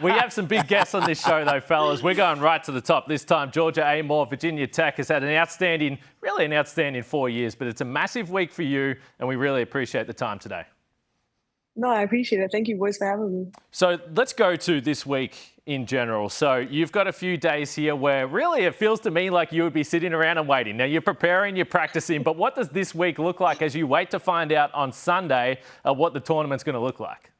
We have some big guests on this show, though, fellas. We're going right to the top this time. Georgia Amoore, Virginia Tech, has had an outstanding 4 years, but it's a massive week for you, and we really appreciate the time today. No, I appreciate it. Thank you, boys, for having me. So let's go to this week in general. So you've got a few days here where really it feels to me like you would be sitting around and waiting. Now you're preparing, you're practicing, but what does this week look like as you wait to find out on Sunday what the tournament's going to look like?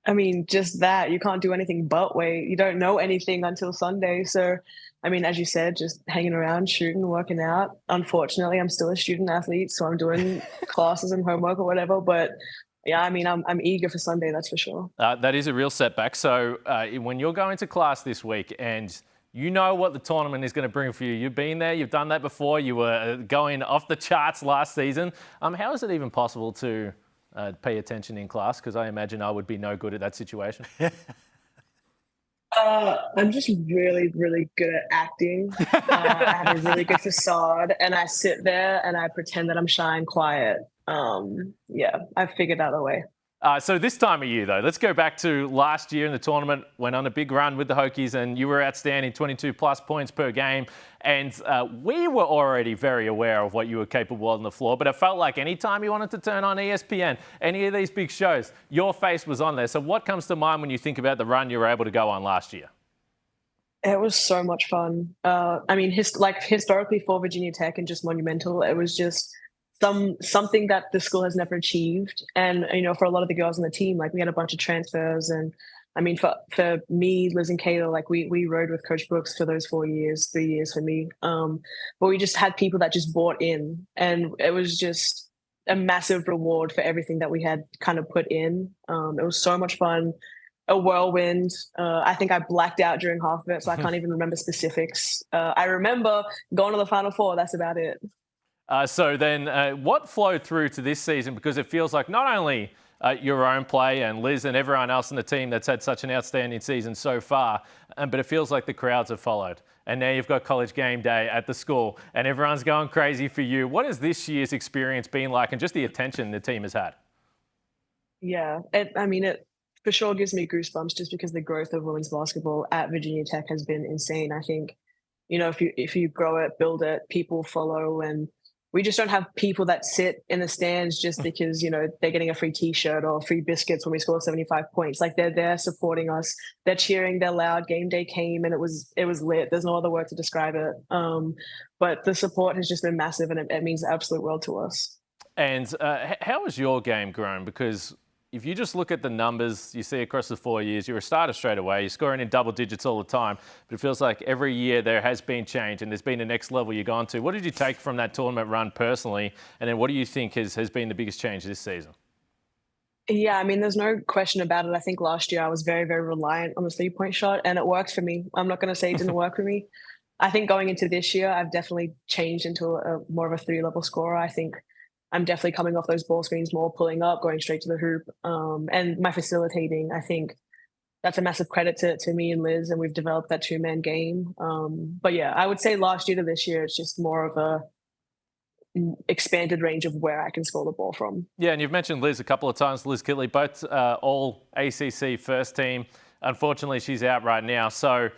I mean, just that. You can't do anything but wait. You don't know anything until Sunday. So, I mean, as you said, just hanging around, shooting, working out. Unfortunately, I'm still a student athlete, so I'm doing classes and homework or whatever. But yeah, I mean, I'm eager for Sunday, that's for sure. That is a real setback. So when you're going to class this week and you know what the tournament is going to bring for you, you've been there, you've done that before, you were going off the charts last season. How is it even possible to pay attention in class? Because I imagine I would be no good at that situation. I'm just really, really good at acting. I have a really good facade, and I sit there and I pretend that I'm shy and quiet. Yeah, I've figured out a way. So this time of year, though, let's go back to last year in the tournament. Went on a big run with the Hokies, and you were outstanding, 22-plus points per game. And we were already very aware of what you were capable of on the floor, but it felt like any time you wanted to turn on ESPN, any of these big shows, your face was on there. So what comes to mind when you think about the run you were able to go on last year? It was so much fun. I mean, historically for Virginia Tech and just monumental, it was just something that the school has never achieved. And for a lot of the girls on the team, like we had a bunch of transfers, and I mean, for me, Liz and Kayla, like we rode with Coach Brooks for those 4 years, 3 years for me. But we just had people that just bought in, and it was just a massive reward for everything that we had kind of put in. It was so much fun. A whirlwind. I think I blacked out during half of it, so I can't even remember specifics. I remember going to the Final Four. That's about it. So then what flowed through to this season? Because it feels like not only your own play and Liz and everyone else in the team that's had such an outstanding season so far, but it feels like the crowds have followed. And now you've got College Game Day at the school and everyone's going crazy for you. What has this year's experience been like, and just the attention the team has had? Yeah, it for sure gives me goosebumps just because the growth of women's basketball at Virginia Tech has been insane. I think, if you grow it, build it, people follow, and we just don't have people that sit in the stands just because, they're getting a free t-shirt or free biscuits when we score 75 points. Like they're there supporting us. They're cheering, they're loud. Game day came and it was lit. There's no other word to describe it. But the support has just been massive, and it means the absolute world to us. And how has your game grown? Because if you just look at the numbers you see across the 4 years, you're a starter straight away. You're scoring in double digits all the time. But it feels like every year there has been change and there's been a next level you've gone to. What did you take from that tournament run personally? And then what do you think has been the biggest change this season? Yeah, I mean, there's no question about it. I think last year I was very, very reliant on the three-point shot, and it worked for me. I'm not going to say it didn't work for me. I think going into this year, I've definitely changed into more of a three-level scorer. I think I'm definitely coming off those ball screens more, pulling up, going straight to the hoop, and my facilitating. I think that's a massive credit to me and Liz, and we've developed that two-man game. But yeah, I would say last year to this year, it's just more of a expanded range of where I can score the ball from. Yeah, and you've mentioned Liz a couple of times, Liz Kitley, both all ACC first team. Unfortunately, she's out right now. So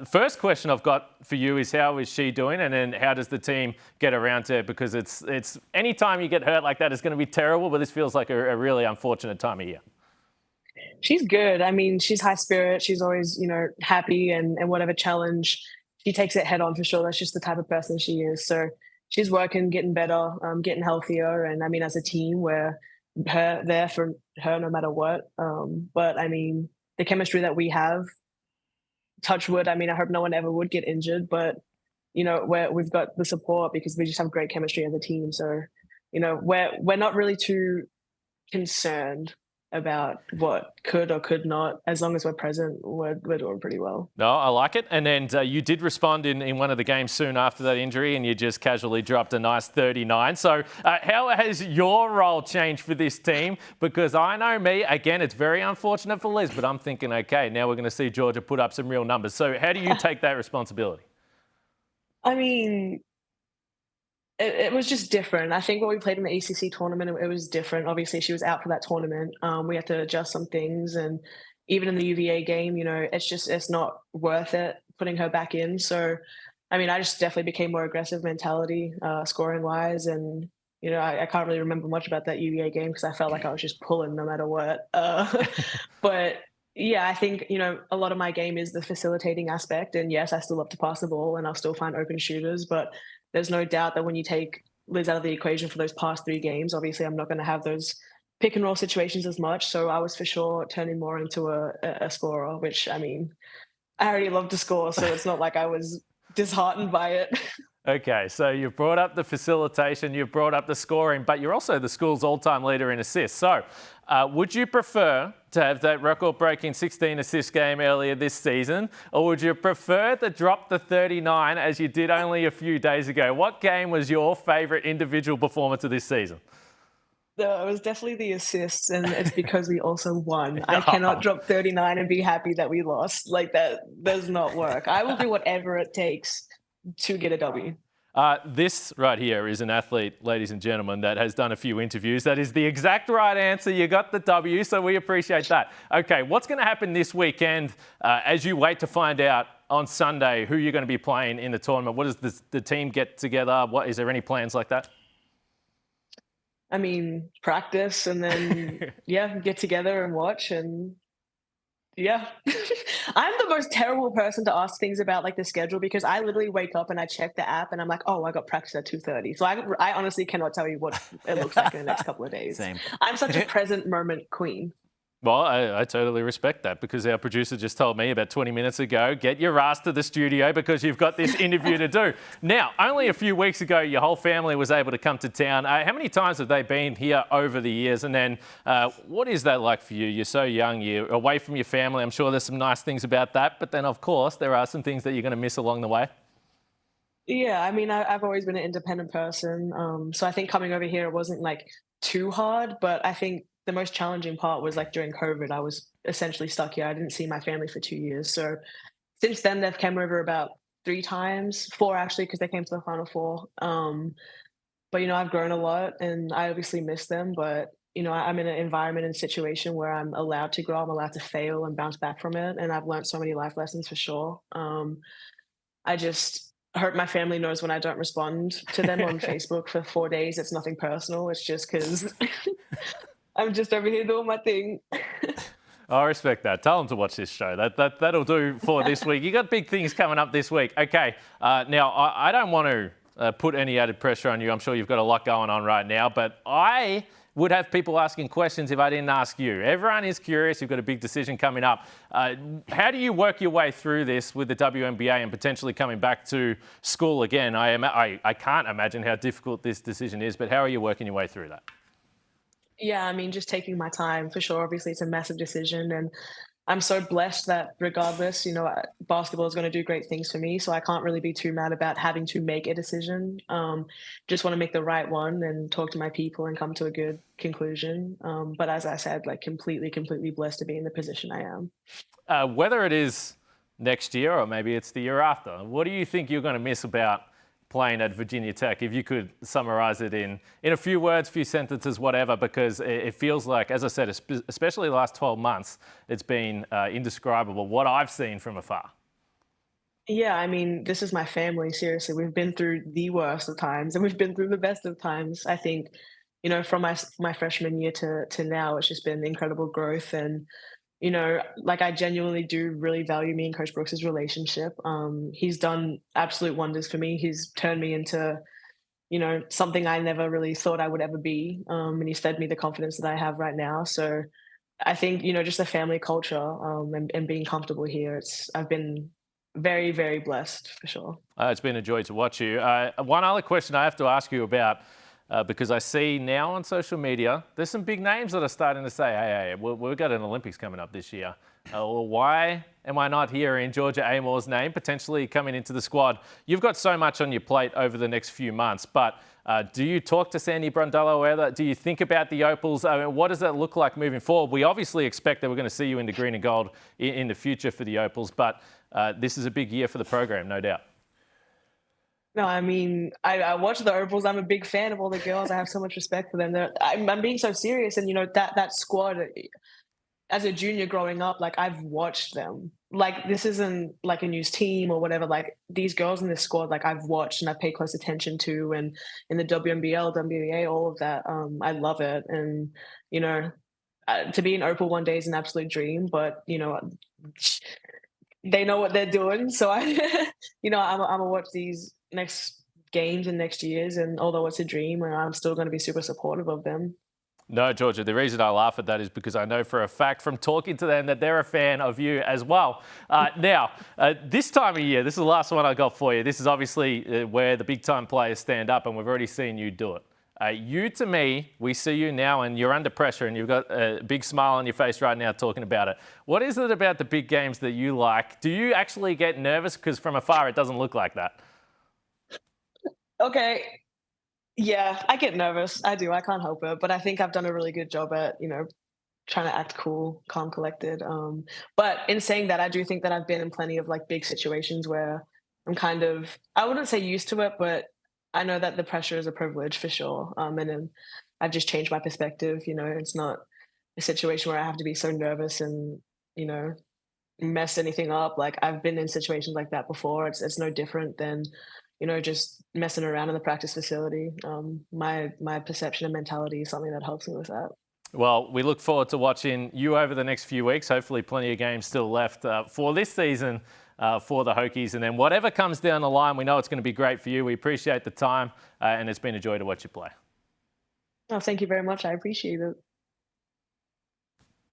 first question I've got for you is how is she doing? And then how does the team get around to it? Because it's any time you get hurt like that, it's going to be terrible, but this feels like a really unfortunate time of year. She's good. I mean, she's high spirit. She's always, happy, and whatever challenge, she takes it head on for sure. That's just the type of person she is. So she's working, getting better, getting healthier. And I mean, as a team, we're there for her no matter what. But I mean, the chemistry that we have, touch wood, I mean, I hope no one ever would get injured, but, we've got the support because we just have great chemistry as a team. So, we're not really too concerned about what could or could not. As long as we're present, we're doing pretty well. No, I like it. And then you did respond in one of the games soon after that injury, and you just casually dropped a nice 39. So how has your role changed for this team? Because I know me, again, it's very unfortunate for Liz, but I'm thinking, okay, now we're going to see Georgia put up some real numbers. So how do you take that responsibility? I mean, it was just different. I think when we played in the ACC tournament, it was different. Obviously, she was out for that tournament. We had to adjust some things, and even in the UVA game, it's not worth it putting her back in. So, I mean, I just definitely became more aggressive mentality, scoring wise, and I can't really remember much about that UVA game because I felt like I was just pulling no matter what. But yeah, I think a lot of my game is the facilitating aspect, and yes, I still love to pass the ball, and I'll still find open shooters. But there's no doubt that when you take Liz out of the equation for those past 3 games, obviously I'm not going to have those pick and roll situations as much. So I was for sure turning more into a scorer, which I mean, I already love to score, so it's not like I was disheartened by it. Okay, so you've brought up the facilitation, you've brought up the scoring, but you're also the school's all-time leader in assists. So would you prefer to have that record-breaking 16-assist game earlier this season, or would you prefer to drop the 39 as you did only a few days ago? What game was your favourite individual performance of this season? No, it was definitely the assists, and it's because we also won. I cannot drop 39 and be happy that we lost. Like, that does not work. I will do whatever it takes to get a W. This right here is an athlete, ladies and gentlemen, that has done a few interviews. That is the exact right answer. You got the W, so we appreciate that. Okay, what's going to happen this weekend as you wait to find out on Sunday who you're going to be playing in the tournament? What does the team get together? Is there any plans like that? I mean, practice and then, yeah, get together and watch and yeah. I'm the most terrible person to ask things about like the schedule because I literally wake up and I check the app and I'm like, oh, I got practice at 2:30. So I honestly cannot tell you what it looks like in the next couple of days. Same. I'm such a present moment queen. Well, I totally respect that because our producer just told me about 20 minutes ago, get your ass to the studio because you've got this interview to do. Now, only a few weeks ago, your whole family was able to come to town. How many times have they been here over the years? And then what is that like for you? You're so young, you're away from your family. I'm sure there's some nice things about that. But then, of course, there are some things that you're going to miss along the way. Yeah, I mean, I've always been an independent person. So I think coming over here, it wasn't like too hard, but I think the most challenging part was like during COVID, I was essentially stuck here. I didn't see my family for 2 years. So since then, they've come over about 3 times, 4 actually, because they came to the Final Four. But I've grown a lot, and I obviously miss them. But I'm in an environment and situation where I'm allowed to grow. I'm allowed to fail and bounce back from it, and I've learned so many life lessons for sure. I just hope my family knows when I don't respond to them on Facebook for 4 days. It's nothing personal. It's just because. I'm just over here doing my thing. I respect that. Tell them to watch this show. That'll do for this week. You got big things coming up this week. Okay. Now, I don't want to put any added pressure on you. I'm sure you've got a lot going on right now, but I would have people asking questions if I didn't ask you. Everyone is curious. You've got a big decision coming up. How do you work your way through this with the WNBA and potentially coming back to school again? I can't imagine how difficult this decision is, but how are you working your way through that? Yeah, I mean, just taking my time for sure. Obviously, it's a massive decision, and I'm so blessed that regardless, basketball is going to do great things for me. So I can't really be too mad about having to make a decision. Just want to make the right one and talk to my people and come to a good conclusion. But as I said, like completely blessed to be in the position I am. Whether it is next year or maybe it's the year after, what do you think you're going to miss about playing at Virginia Tech, if you could summarize it in a few words, few sentences, whatever, because it feels like, as I said, especially the last 12 months, it's been indescribable, what I've seen from afar. Yeah, I mean, this is my family, seriously. We've been through the worst of times and we've been through the best of times. I think, from my freshman year to now, it's just been incredible growth. And like I genuinely do really value me and Coach Brooks' relationship. He's done absolute wonders for me. He's turned me into, something I never really thought I would ever be. And he's fed me the confidence that I have right now. So I think, just the family culture and being comfortable here, I've been very, very blessed for sure. It's been a joy to watch you. One other question I have to ask you about, because I see now on social media, there's some big names that are starting to say, hey, we've got an Olympics coming up this year. Well, why am I not hearing Georgia Amor's name potentially coming into the squad? You've got so much on your plate over the next few months, but do you talk to Sandy Brondello? Do you think about the Opals? I mean, what does that look like moving forward? We obviously expect that we're going to see you in the green and gold in the future for the Opals, but this is a big year for the program, no doubt. No, I mean, I watch the Opals. I'm a big fan of all the girls. I have so much respect for them. I'm being so serious, and that squad. as a junior growing up, like I've watched them. Like this isn't like a news team or whatever. Like these girls in this squad, like I've watched and I pay close attention to, and in the WNBL, WNBA, all of that. I love it, and you know, to be an Opal one day is an absolute dream. But you know, they know what they're doing, so I, I'm gonna watch these next games and next years, and although it's a dream, and I'm still going to be super supportive of them. No, Georgia, the reason I laugh at that is because I know for a fact from talking to them that they're a fan of you as well. Now, this time of year, this is the last one I got for you. This is obviously where the big time players stand up, and we've already seen you do it. You, to me, we see you now and you're under pressure and you've got a big smile on your face right now talking about it. What is it about the big games that you like? Do you actually get nervous? Because from afar, it doesn't look like that. Okay, yeah, I get nervous. I do. I can't help it. But I think I've done a really good job at, trying to act cool, calm, collected. But in saying that, I do think that I've been in plenty of like big situations where I'm kind of, I wouldn't say used to it, but I know that the pressure is a privilege for sure. And then I've just changed my perspective. It's not a situation where I have to be so nervous and, you know, mess anything up. Like I've been in situations like that before. It's no different than, just messing around in the practice facility. My perception and mentality is something that helps me with that. Well, we look forward to watching you over the next few weeks. Hopefully, plenty of games still left for this season for the Hokies. And then whatever comes down the line, we know it's going to be great for you. We appreciate the time, and it's been a joy to watch you play. Oh, thank you very much. I appreciate it.